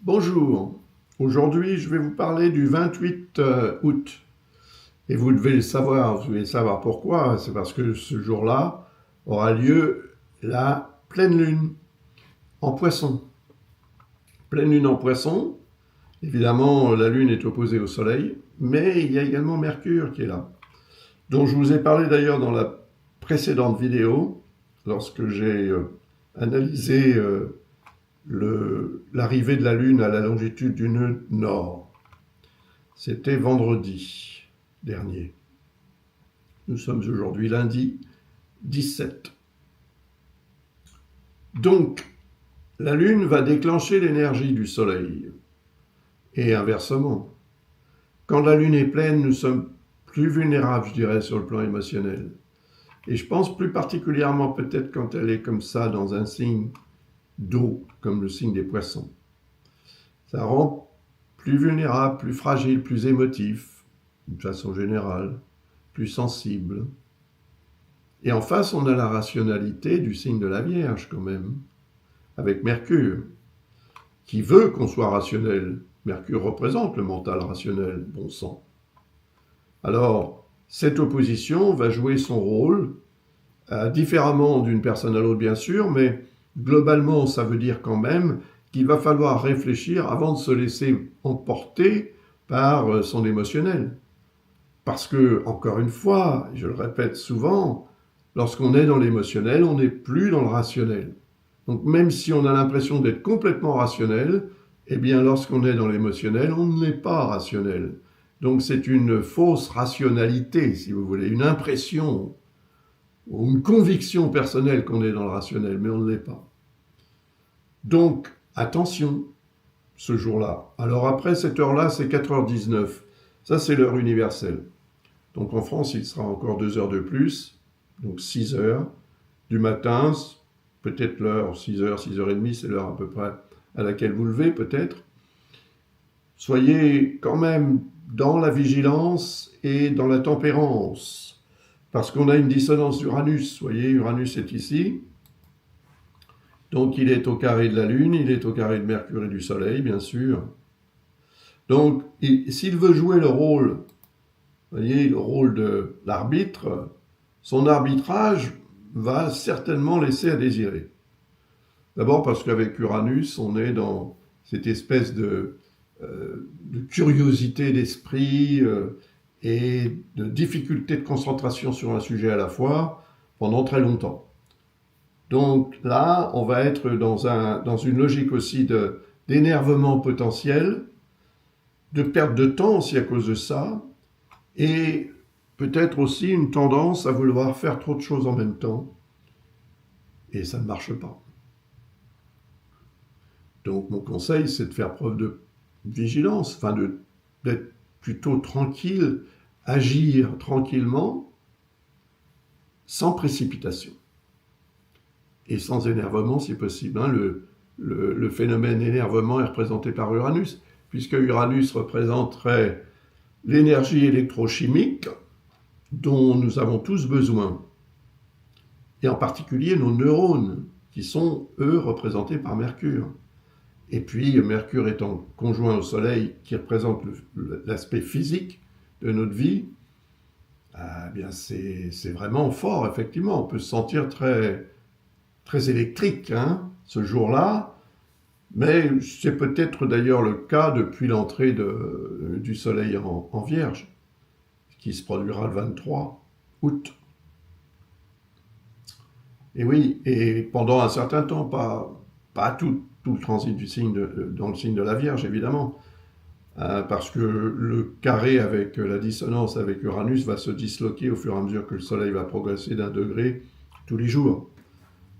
Bonjour, aujourd'hui je vais vous parler du 28 août et vous devez savoir pourquoi, c'est parce que ce jour-là aura lieu la pleine lune en Poisson. Pleine lune en Poisson, évidemment la lune est opposée au soleil, mais il y a également Mercure qui est là, dont je vous ai parlé d'ailleurs dans la précédente vidéo, lorsque j'ai analysé l'arrivée de la Lune à la longitude du nœud nord. C'était vendredi dernier. Nous sommes aujourd'hui lundi 17. Donc, la Lune va déclencher l'énergie du Soleil. Et inversement. Quand la Lune est pleine, nous sommes plus vulnérables, je dirais, sur le plan émotionnel. Et je pense plus particulièrement peut-être quand elle est comme ça dans un signe d'eau, comme le signe des poissons. Ça rend plus vulnérable, plus fragile, plus émotif, de façon générale, plus sensible. Et en face, on a la rationalité du signe de la Vierge quand même, avec Mercure, qui veut qu'on soit rationnel. Mercure représente le mental rationnel, bon sang. Alors, cette opposition va jouer son rôle, différemment d'une personne à l'autre bien sûr, mais globalement, ça veut dire quand même qu'il va falloir réfléchir avant de se laisser emporter par son émotionnel. Parce que, encore une fois, je le répète souvent, lorsqu'on est dans l'émotionnel, on n'est plus dans le rationnel. Donc même si on a l'impression d'être complètement rationnel, eh bien lorsqu'on est dans l'émotionnel, on n'est pas rationnel. Donc c'est une fausse rationalité, si vous voulez, une impression ou une conviction personnelle qu'on est dans le rationnel, mais on ne l'est pas. Donc attention, ce jour-là. Alors après cette heure-là, c'est 4h19. Ça, c'est l'heure universelle. Donc en France, il sera encore 2 heures de plus, donc 6 heures du matin, peut-être l'heure 6h, 6h30, c'est l'heure à peu près à laquelle vous levez peut-être. Soyez quand même dans la vigilance et dans la tempérance, parce qu'on a une dissonance d'Uranus. Vous voyez, Uranus est ici, donc il est au carré de la Lune, il est au carré de Mercure et du Soleil, bien sûr. Donc, s'il veut jouer le rôle, vous voyez, le rôle de l'arbitre, son arbitrage va certainement laisser à désirer. D'abord parce qu'avec Uranus, on est dans cette espèce de curiosité d'esprit et de difficulté de concentration sur un sujet à la fois pendant très longtemps. Donc là, on va être dans une logique aussi d'énervement potentiel, de perte de temps aussi à cause de ça, et peut-être aussi une tendance à vouloir faire trop de choses en même temps, et ça ne marche pas. Donc mon conseil, c'est de faire preuve de vigilance, enfin d'être plutôt tranquille, agir tranquillement, sans précipitation, et sans énervement si possible. Hein. Le phénomène énervement est représenté par Uranus, puisque Uranus représenterait l'énergie électrochimique dont nous avons tous besoin, et en particulier nos neurones, qui sont, eux, représentés par Mercure. Et puis, Mercure étant conjoint au Soleil, qui représente l'aspect physique de notre vie, eh bien c'est vraiment fort, effectivement. On peut se sentir très, très électrique hein, ce jour-là, mais c'est peut-être d'ailleurs le cas depuis l'entrée du Soleil en Vierge, qui se produira le 23 août. Et oui, et pendant un certain temps, pas tout le transit du signe dans le signe de la Vierge, évidemment, parce que le carré avec la dissonance avec Uranus va se disloquer au fur et à mesure que le Soleil va progresser d'1 degré tous les jours.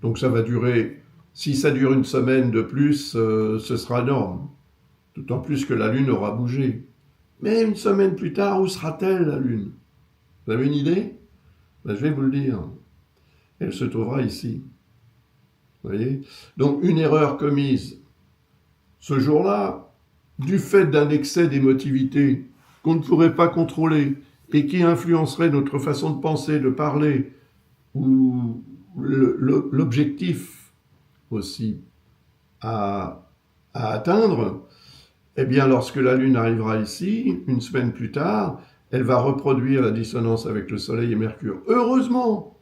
Donc ça va durer, si ça dure une semaine de plus, ce sera énorme. D'autant plus que la Lune aura bougé. Mais une semaine plus tard, où sera-t-elle la Lune? Vous avez une idée? Ben, je vais vous le dire. Elle se trouvera ici. Vous voyez? Donc une erreur commise ce jour-là, du fait d'un excès d'émotivité qu'on ne pourrait pas contrôler et qui influencerait notre façon de penser, de parler, ou l'objectif aussi à atteindre, eh bien, lorsque la Lune arrivera ici, une semaine plus tard, elle va reproduire la dissonance avec le Soleil et Mercure. Heureusement,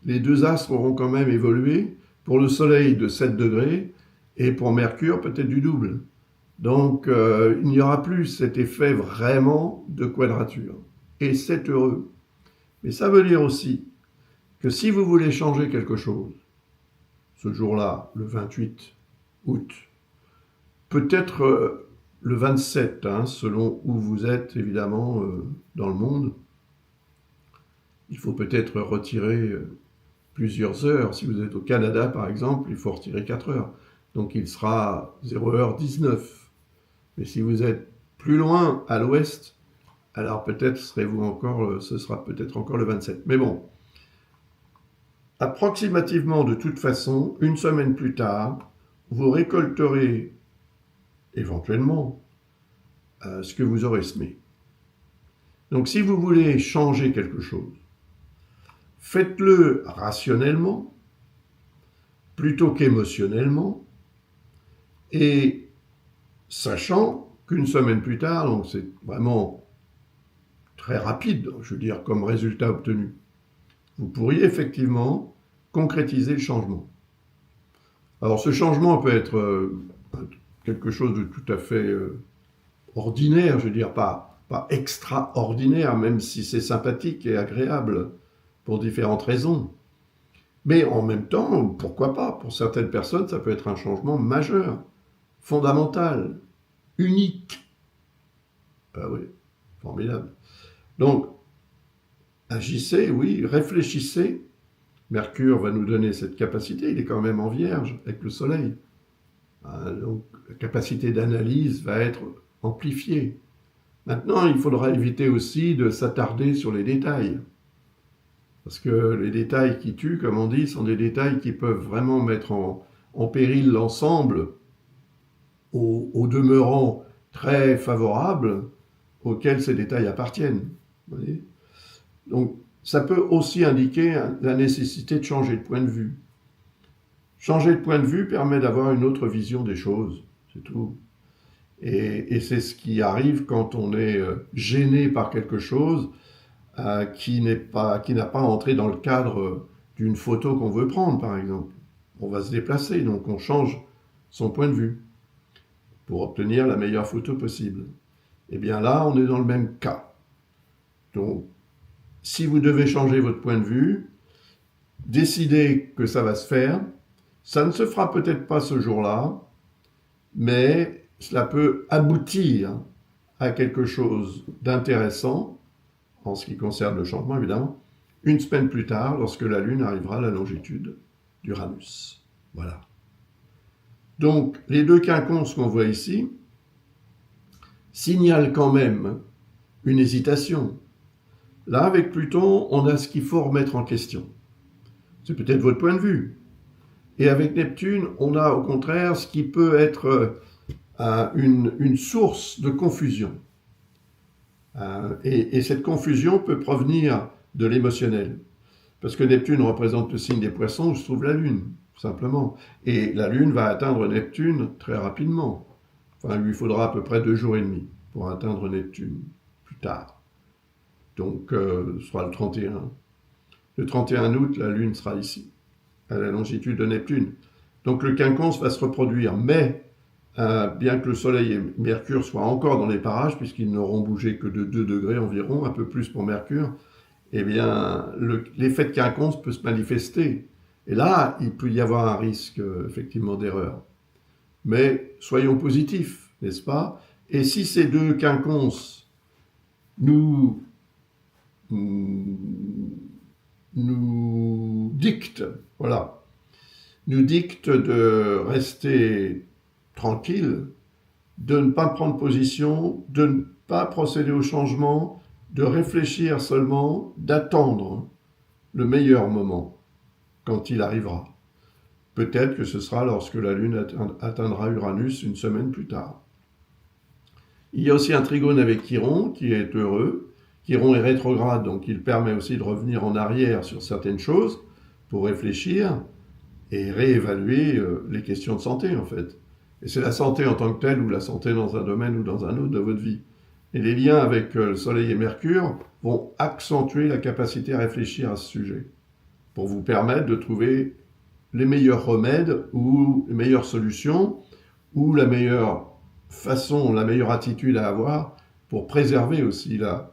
les deux astres auront quand même évolué, pour le Soleil de 7 degrés, et pour Mercure peut-être du double. Donc, il n'y aura plus cet effet vraiment de quadrature. Et c'est heureux. Mais ça veut dire aussi que si vous voulez changer quelque chose, ce jour-là, le 28 août, peut-être le 27, selon où vous êtes évidemment dans le monde, il faut peut-être retirer plusieurs heures. Si vous êtes au Canada, par exemple, il faut retirer 4 heures. Donc il sera 0h19. Mais si vous êtes plus loin, à l'ouest, alors peut-être ce sera peut-être encore le 27. Mais bon, approximativement de toute façon, une semaine plus tard, vous récolterez éventuellement ce que vous aurez semé. Donc si vous voulez changer quelque chose, faites-le rationnellement, plutôt qu'émotionnellement, et sachant qu'une semaine plus tard, donc c'est vraiment très rapide, je veux dire, comme résultat obtenu, vous pourriez effectivement concrétiser le changement. Alors ce changement peut être quelque chose de tout à fait ordinaire, je veux dire, pas extraordinaire, même si c'est sympathique et agréable pour différentes raisons. Mais en même temps, pourquoi pas? Pour certaines personnes, ça peut être un changement majeur, fondamental, unique. Ah oui, formidable. Donc, agissez, oui, réfléchissez. Mercure va nous donner cette capacité, il est quand même en Vierge avec le Soleil. Donc, la capacité d'analyse va être amplifiée. Maintenant, il faudra éviter aussi de s'attarder sur les détails. Parce que les détails qui tuent, comme on dit, sont des détails qui peuvent vraiment mettre en péril l'ensemble, au demeurant très favorable auquel ces détails appartiennent. Vous voyez ? Donc, ça peut aussi indiquer la nécessité de changer de point de vue. Changer de point de vue permet d'avoir une autre vision des choses, c'est tout. Et c'est ce qui arrive quand on est gêné par quelque chose qui n'a pas entré dans le cadre d'une photo qu'on veut prendre, par exemple. On va se déplacer, donc on change son point de vue pour obtenir la meilleure photo possible. Et bien là, on est dans le même cas. Donc, si vous devez changer votre point de vue, décidez que ça va se faire. Ça ne se fera peut-être pas ce jour-là, mais cela peut aboutir à quelque chose d'intéressant, en ce qui concerne le changement évidemment, une semaine plus tard, lorsque la Lune arrivera à la longitude d'Uranus. Voilà. Donc, les deux quinconces qu'on voit ici signalent quand même une hésitation. Là, avec Pluton, on a ce qu'il faut remettre en question. C'est peut-être votre point de vue. Et avec Neptune, on a au contraire ce qui peut être une source de confusion. Et cette confusion peut provenir de l'émotionnel. Parce que Neptune représente le signe des Poissons où se trouve la Lune, tout simplement. Et la Lune va atteindre Neptune très rapidement. Enfin, il lui faudra à peu près 2 jours et demi pour atteindre Neptune, plus tard. Donc, ce sera le 31. Le 31 août, la Lune sera ici, à la longitude de Neptune. Donc le quinconce va se reproduire, mais bien que le Soleil et Mercure soient encore dans les parages, puisqu'ils n'auront bougé que de 2 degrés environ, un peu plus pour Mercure, eh bien l'effet de quinconce peut se manifester. Et là, il peut y avoir un risque effectivement d'erreur. Mais soyons positifs, n'est-ce pas? Et si ces deux quinconces nous dictent, voilà, nous dictent de rester tranquille, de ne pas prendre position, de ne pas procéder au changement, de réfléchir seulement, d'attendre le meilleur moment quand il arrivera. Peut-être que ce sera lorsque la Lune atteindra Uranus une semaine plus tard. Il y a aussi un trigone avec Chiron qui est heureux. Chiron est rétrograde, donc il permet aussi de revenir en arrière sur certaines choses pour réfléchir et réévaluer les questions de santé, en fait. Et c'est la santé en tant que telle, ou la santé dans un domaine ou dans un autre de votre vie. Et les liens avec le Soleil et Mercure vont accentuer la capacité à réfléchir à ce sujet, pour vous permettre de trouver les meilleurs remèdes ou les meilleures solutions, ou la meilleure façon, la meilleure attitude à avoir pour préserver aussi la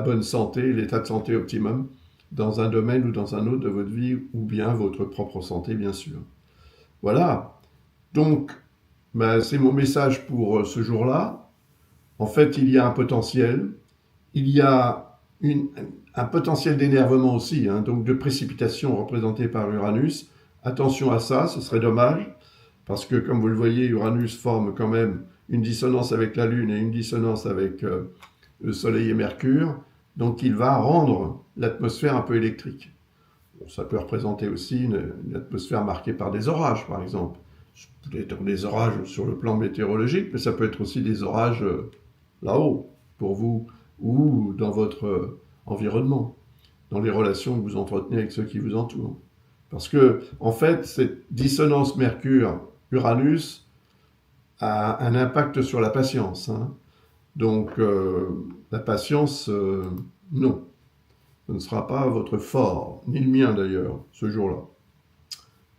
bonne santé, l'état de santé optimum dans un domaine ou dans un autre de votre vie, ou bien votre propre santé, bien sûr. Voilà. Donc, c'est mon message pour ce jour-là. En fait, il y a un potentiel. Il y a un potentiel d'énervement aussi, hein, donc de précipitation représenté par Uranus. Attention à ça, ce serait dommage, parce que comme vous le voyez, Uranus forme quand même une dissonance avec la Lune et une dissonance avec le Soleil et Mercure, donc il va rendre l'atmosphère un peu électrique. Bon, ça peut représenter aussi une atmosphère marquée par des orages, par exemple. Peut-être des orages sur le plan météorologique, mais ça peut être aussi des orages là-haut, pour vous, ou dans votre environnement, dans les relations que vous entretenez avec ceux qui vous entourent. Parce que, en fait, cette dissonance Mercure-Uranus a un impact sur la patience, hein. Donc, la patience, non. Ce ne sera pas votre fort, ni le mien d'ailleurs, ce jour-là.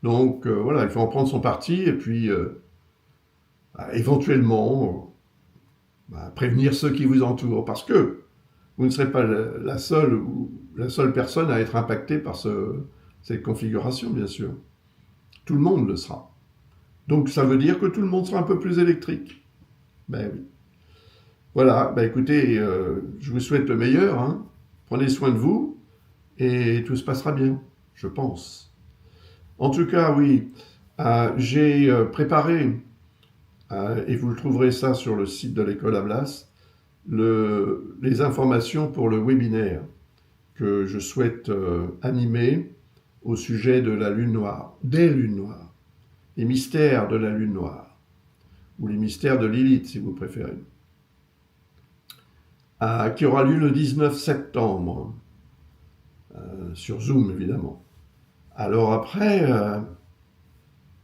Donc, voilà, il faut en prendre son parti et puis, éventuellement, prévenir ceux qui vous entourent. Parce que vous ne serez pas la seule personne à être impactée par cette configuration, bien sûr. Tout le monde le sera. Donc, ça veut dire que tout le monde sera un peu plus électrique. Ben oui. Voilà, écoutez, je vous souhaite le meilleur, hein. Prenez soin de vous et tout se passera bien, je pense. En tout cas, oui, j'ai préparé, et vous le trouverez ça sur le site de l'école Ablas, les informations pour le webinaire que je souhaite animer au sujet de la Lune noire, des lunes noires, les mystères de la Lune noire, ou les mystères de Lilith, si vous préférez, qui aura lieu le 19 septembre, sur Zoom, évidemment. Alors après,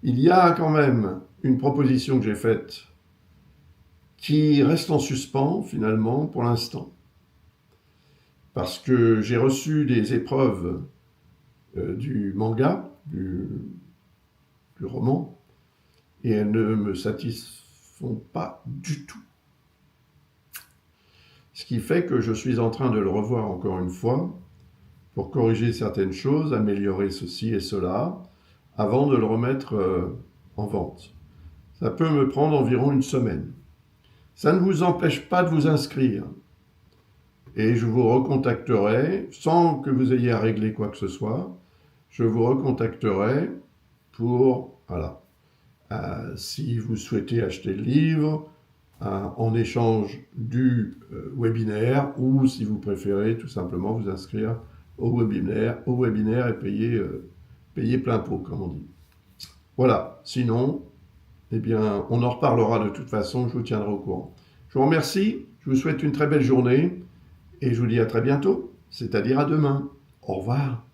il y a quand même une proposition que j'ai faite qui reste en suspens, finalement, pour l'instant. Parce que j'ai reçu des épreuves du manga, du roman, et elles ne me satisfont pas du tout. Ce qui fait que je suis en train de le revoir encore une fois pour corriger certaines choses, améliorer ceci et cela, avant de le remettre en vente. Ça peut me prendre environ une semaine. Ça ne vous empêche pas de vous inscrire. Et je vous recontacterai, sans que vous ayez à régler quoi que ce soit, je vous recontacterai pour, voilà, si vous souhaitez acheter le livre, en échange du webinaire, ou si vous préférez tout simplement vous inscrire au webinaire et payer plein pot, comme on dit. Voilà, sinon, eh bien, on en reparlera de toute façon, je vous tiendrai au courant. Je vous remercie, je vous souhaite une très belle journée, et je vous dis à très bientôt, c'est-à-dire à demain. Au revoir.